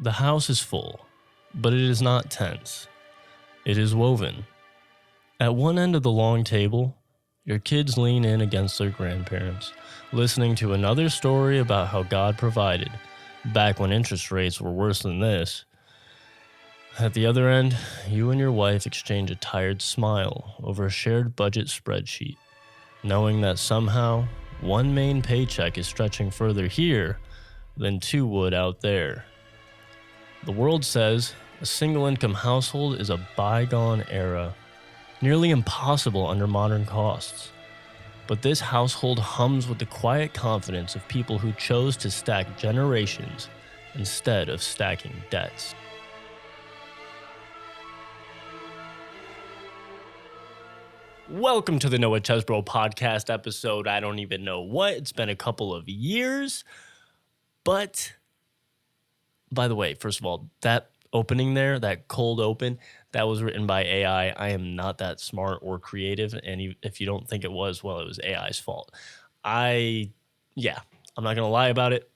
The house is full, but it is not tense. It is woven. At one end of the long table, your kids lean in against their grandparents, listening to another story about how God provided, back when interest rates were worse than this. At the other end, you and your wife exchange a tired smile over a shared budget spreadsheet, knowing that somehow one main paycheck is stretching further here than two would out there. The world says a single-income household is a bygone era, nearly impossible under modern costs. But this household hums with the quiet confidence of people who chose to stack generations instead of stacking debts. Welcome to the Noah Chesbro podcast episode. I don't even know what. It's been a couple of years. But, by the way, first of all, that opening there, that cold open, that was written by AI. I am not that smart or creative, and if you don't think it was, well, it was AI's fault. I'm not going to lie about it,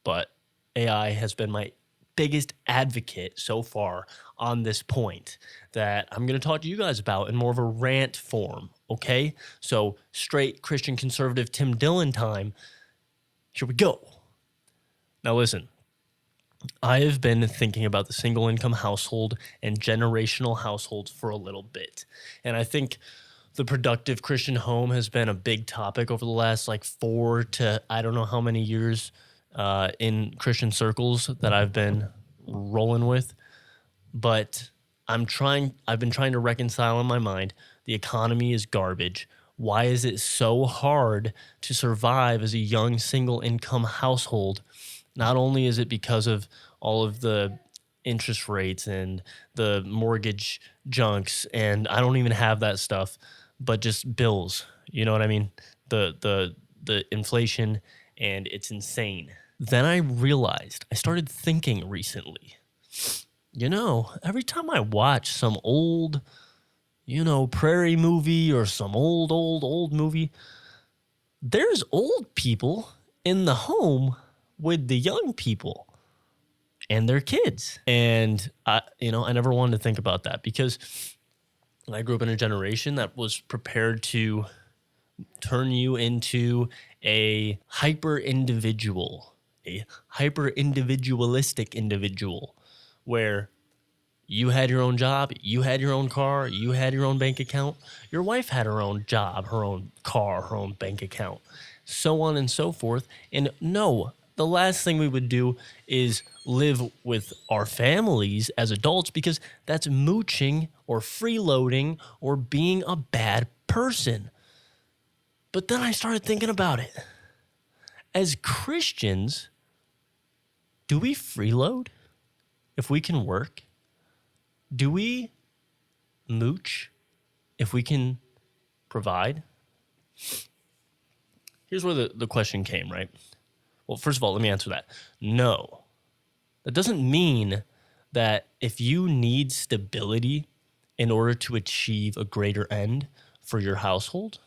but AI has been my biggest advocate so far on this point that I'm going to talk to you guys about in more of a rant form, okay? So, straight Christian conservative Tim Dillon time. Here we go. Now, listen. I have been thinking about the single-income household and generational households for a little bit. And I think the productive Christian home has been a big topic over the last 4 to I don't know how many years in Christian circles that I've been rolling with. But I've been trying to reconcile in my mind, the economy is garbage. Why is it so hard to survive as a young single-income household? Not only is it because of all of the interest rates and the mortgage junks, and I don't even have that stuff, but just bills. You know what I mean? The inflation, and it's insane. Then I started thinking recently, every time I watch some old, prairie movie or some old movie, there's old people in the home with the young people and their kids. And I never wanted to think about that because I grew up in a generation that was prepared to turn you into a hyper-individualistic individual where you had your own job, you had your own car, you had your own bank account, your wife had her own job, her own car, her own bank account, so on and so forth. And no, the last thing we would do is live with our families as adults because that's mooching or freeloading or being a bad person. But then I started thinking about it. As Christians, do we freeload if we can work? Do we mooch if we can provide? Here's where the question came, right? Well, first of all, let me answer that. No. That doesn't mean that if you need stability in order to achieve a greater end for your household,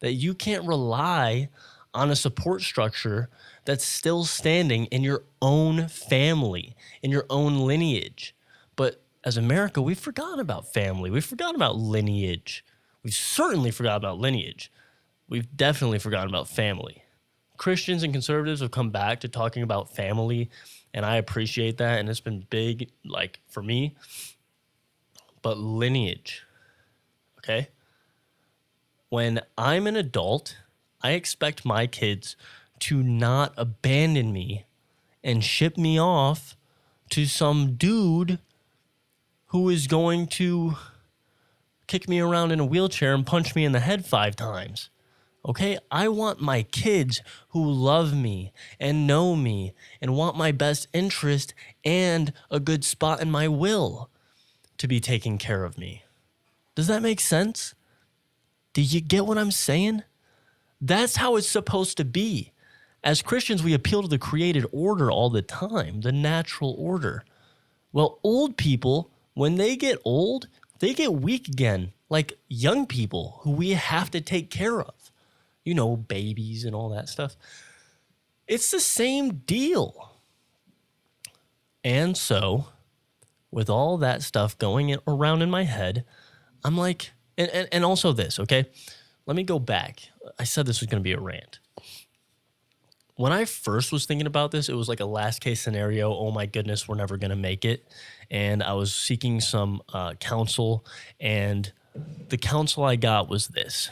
that you can't rely on a support structure that's still standing in your own family, in your own lineage. But as America, we've forgotten about family. We've forgotten about lineage. We've certainly forgotten about lineage. We've definitely forgotten about family. Christians and conservatives have come back to talking about family, and I appreciate that, and it's been big, for me. But lineage, okay? When I'm an adult, I expect my kids to not abandon me and ship me off to some dude who is going to kick me around in a wheelchair and punch me in the head 5 times. Okay, I want my kids who love me and know me and want my best interest and a good spot in my will to be taking care of me. Does that make sense? Do you get what I'm saying? That's how it's supposed to be. As Christians, we appeal to the created order all the time, the natural order. Well, old people, when they get old, they get weak again, like young people who we have to take care of. Babies and all that stuff. It's the same deal. And so, with all that stuff going around in my head, I'm like, and also this, okay? Let me go back. I said this was going to be a rant. When I first was thinking about this, it was like a last case scenario. Oh my goodness, we're never going to make it. And I was seeking some counsel, and the counsel I got was this: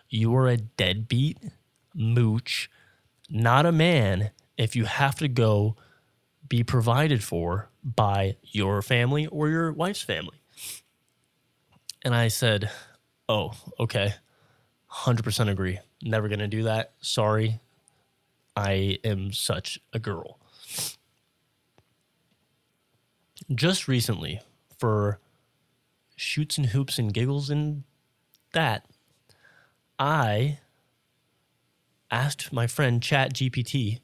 you are a deadbeat mooch, not a man, if you have to go be provided for by your family or your wife's family. And I said, oh, okay, 100% agree. Never going to do that. Sorry. I am such a girl. Just recently, for shoots and hoops and giggles and that, I asked my friend ChatGPT,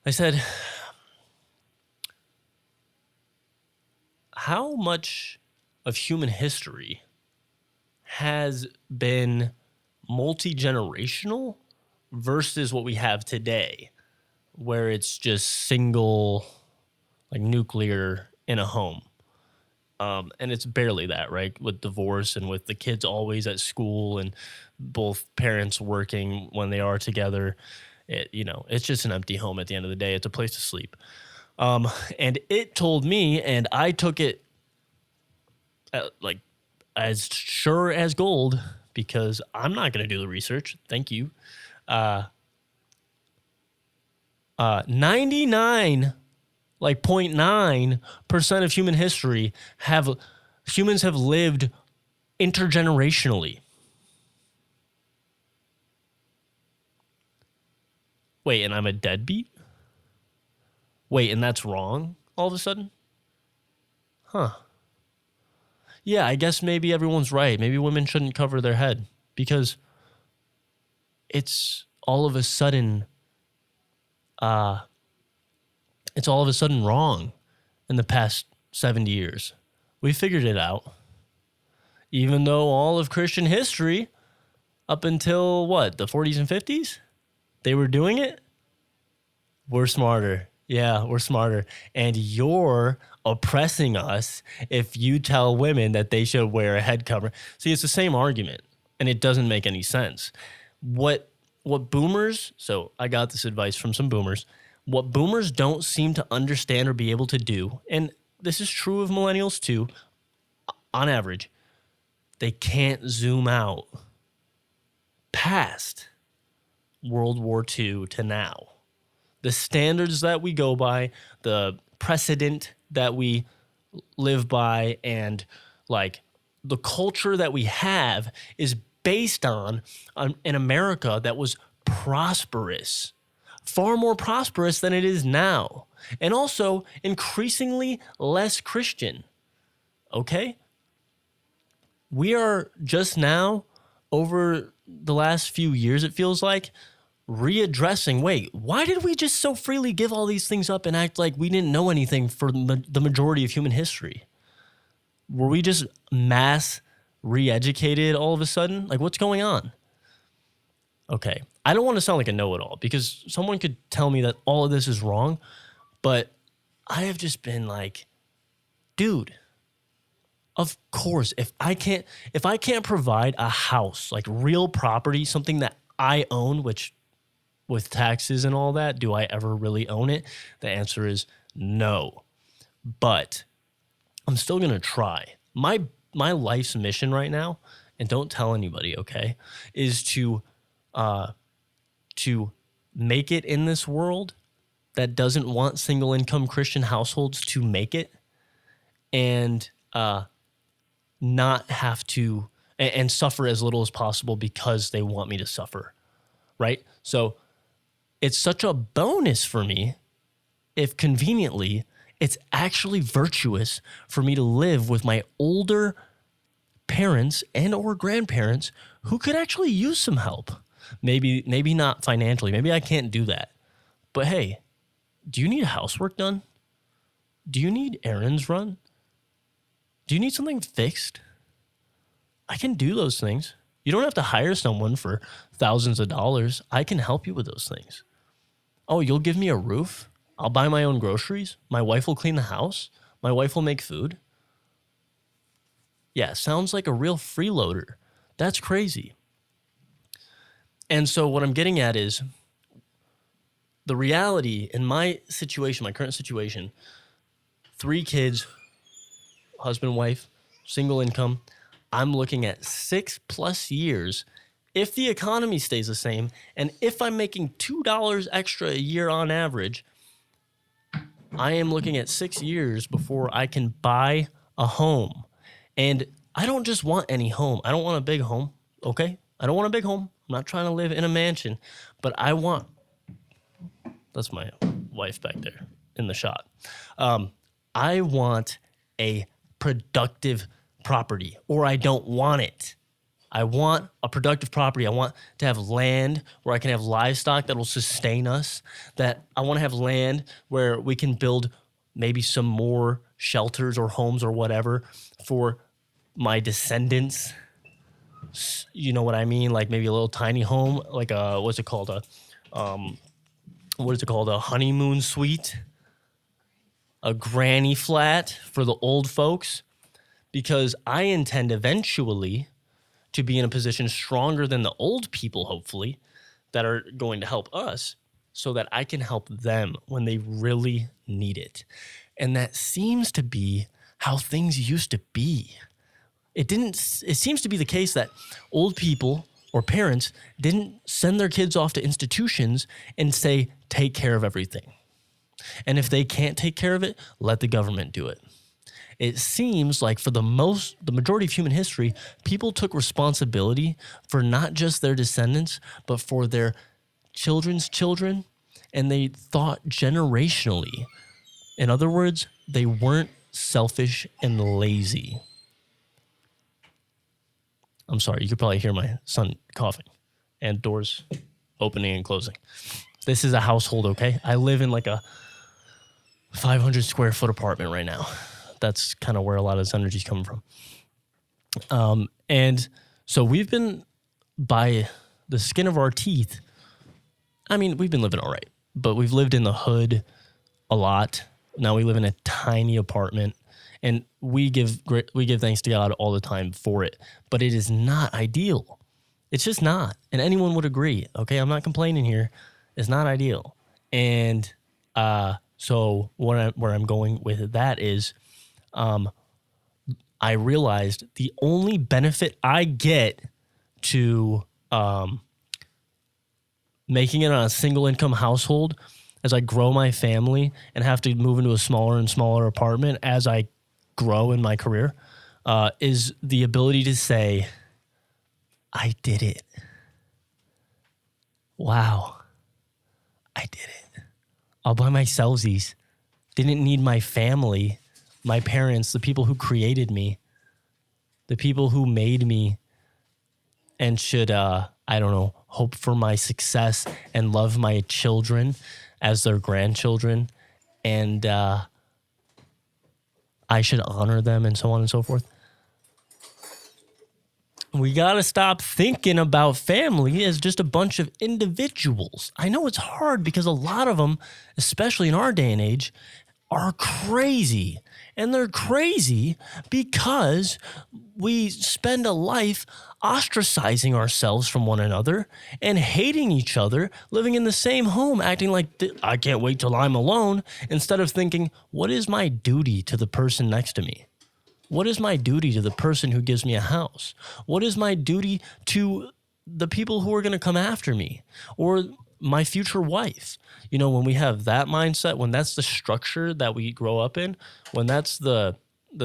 I said, how much of human history has been multi-generational versus what we have today, where it's just single, like nuclear in a home? And it's barely that, right? With divorce and with the kids always at school and both parents working when they are together, it's just an empty home at the end of the day. It's a place to sleep. And it told me, and I took it like as sure as gold, because I'm not going to do the research. Thank you. 99 like 0.9% of human history humans have lived intergenerationally. Wait, and I'm a deadbeat? Wait, and that's wrong all of a sudden? Huh. Yeah, I guess maybe everyone's right. Maybe women shouldn't cover their head, because it's all of a sudden wrong in the past 70 years. We figured it out. Even though all of Christian history, up until the 40s and 50s, they were doing it. We're smarter. Yeah, we're smarter. And you're oppressing us if you tell women that they should wear a head cover. See, it's the same argument, and it doesn't make any sense. What boomers, so I got this advice from some boomers, what boomers don't seem to understand or be able to do, and this is true of millennials too, on average, they can't zoom out past World War II to now. The standards that we go by, the precedent that we live by, and like the culture that we have is based on an America that was prosperous, far more prosperous than it is now, and also increasingly less Christian. Okay? We are just now, over the last few years, it feels like, readdressing, wait, why did we just so freely give all these things up and act like we didn't know anything for the majority of human history? Were we just mass re-educated all of a sudden? Like, what's going on? Okay, I don't want to sound like a know-it-all, because someone could tell me that all of this is wrong, but I have just been like, dude, of course, if I can't provide a house, like real property, something that I own, which with taxes and all that, do I ever really own it? The answer is no. But I'm still going to try. My life's mission right now, and don't tell anybody, okay, is to make it in this world that doesn't want single income Christian households to make it, and not have to and suffer as little as possible because they want me to suffer, right? So it's such a bonus for me if conveniently it's actually virtuous for me to live with my older parents and or grandparents who could actually use some help. Maybe not financially. Maybe I can't do that. But hey, do you need housework done? Do you need errands run? Do you need something fixed? I can do those things. You don't have to hire someone for thousands of dollars. I can help you with those things. Oh, you'll give me a roof? I'll buy my own groceries. My wife will clean the house. My wife will make food. Yeah, sounds like a real freeloader. That's crazy. And so what I'm getting at is the reality in my situation, my current situation, 3 kids, husband, wife, single income. I'm looking at 6+ years if the economy stays the same, and if I'm making $2 extra a year on average, I am looking at 6 years before I can buy a home. And I don't just want any home. I don't want a big home, okay? I don't want a big home. I'm not trying to live in a mansion, but I want... That's my wife back there in the shot. I want a productive property, or I don't want it. I want a productive property. I want to have land where I can have livestock that will sustain us. That I want to have land where we can build maybe some more shelters or homes or whatever for my descendants. You know what I mean? Like maybe a little tiny home, like a, what's it called? A honeymoon suite, a granny flat for the old folks, because I intend eventually to be in a position stronger than the old people, hopefully, that are going to help us so that I can help them when they really need it. And that seems to be how things used to be. It seems to be the case that old people or parents didn't send their kids off to institutions and say, take care of everything. And if they can't take care of it, let the government do it. It seems like for the majority of human history, people took responsibility for not just their descendants, but for their children's children, and they thought generationally. In other words, they weren't selfish and lazy. I'm sorry, you could probably hear my son coughing and doors opening and closing. This is a household, okay? I live in like a 500 square foot apartment right now. That's kind of where a lot of this energy is coming from. And so we've been, by the skin of our teeth, I mean, we've been living all right, but we've lived in the hood a lot. Now we live in a tiny apartment, and we give thanks to God all the time for it, but it is not ideal. It's just not. And anyone would agree. Okay. I'm not complaining here. It's not ideal. And, so where I'm going with that is, I realized the only benefit I get to making it on a single income household as I grow my family and have to move into a smaller and smaller apartment as I grow in my career is the ability to say, I did it. Wow. I did it. All by myselfsies. Didn't need my family, my parents, the people who created me, the people who made me, and should, hope for my success and love my children as their grandchildren. And I should honor them and so on and so forth. We got to stop thinking about family as just a bunch of individuals. I know it's hard because a lot of them, especially in our day and age, are crazy. And they're crazy because we spend a life ostracizing ourselves from one another and hating each other, living in the same home, acting like, I can't wait till I'm alone, instead of thinking, what is my duty to the person next to me? What is my duty to the person who gives me a house? What is my duty to the people who are going to come after me or my future wife? You know, when we have that mindset, when that's the structure that we grow up in, when that's the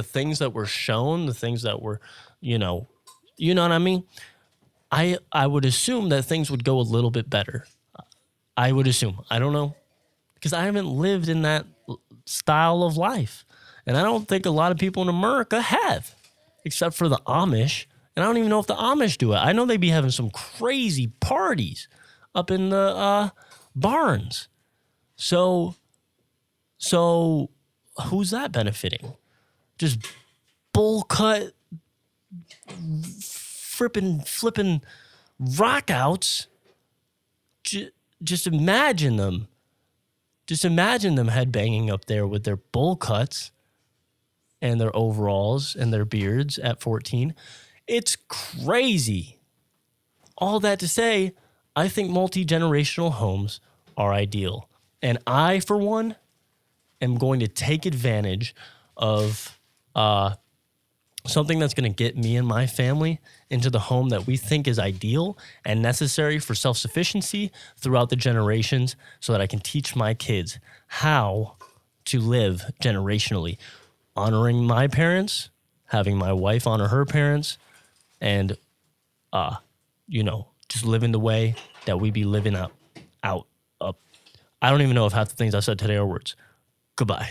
things that we're shown, the things that we're, you know what I mean? I would assume that things would go a little bit better. I would assume. I don't know, because I haven't lived in that style of life. And I don't think a lot of people in America have, except for the Amish. And I don't even know if the Amish do it. I know they be having some crazy parties up in the barns. So who's that benefiting? Just bull cut, flipping rockouts. Just imagine them Just imagine them headbanging up there with their bowl cuts and their overalls and their beards at 14. It's crazy. All that to say, I think multi-generational homes are ideal. And I, for one, am going to take advantage of something that's going to get me and my family into the home that we think is ideal and necessary for self-sufficiency throughout the generations so that I can teach my kids how to live generationally, honoring my parents, having my wife honor her parents, and, just living the way that we be living out. I don't even know if half the things I said today are words. Goodbye.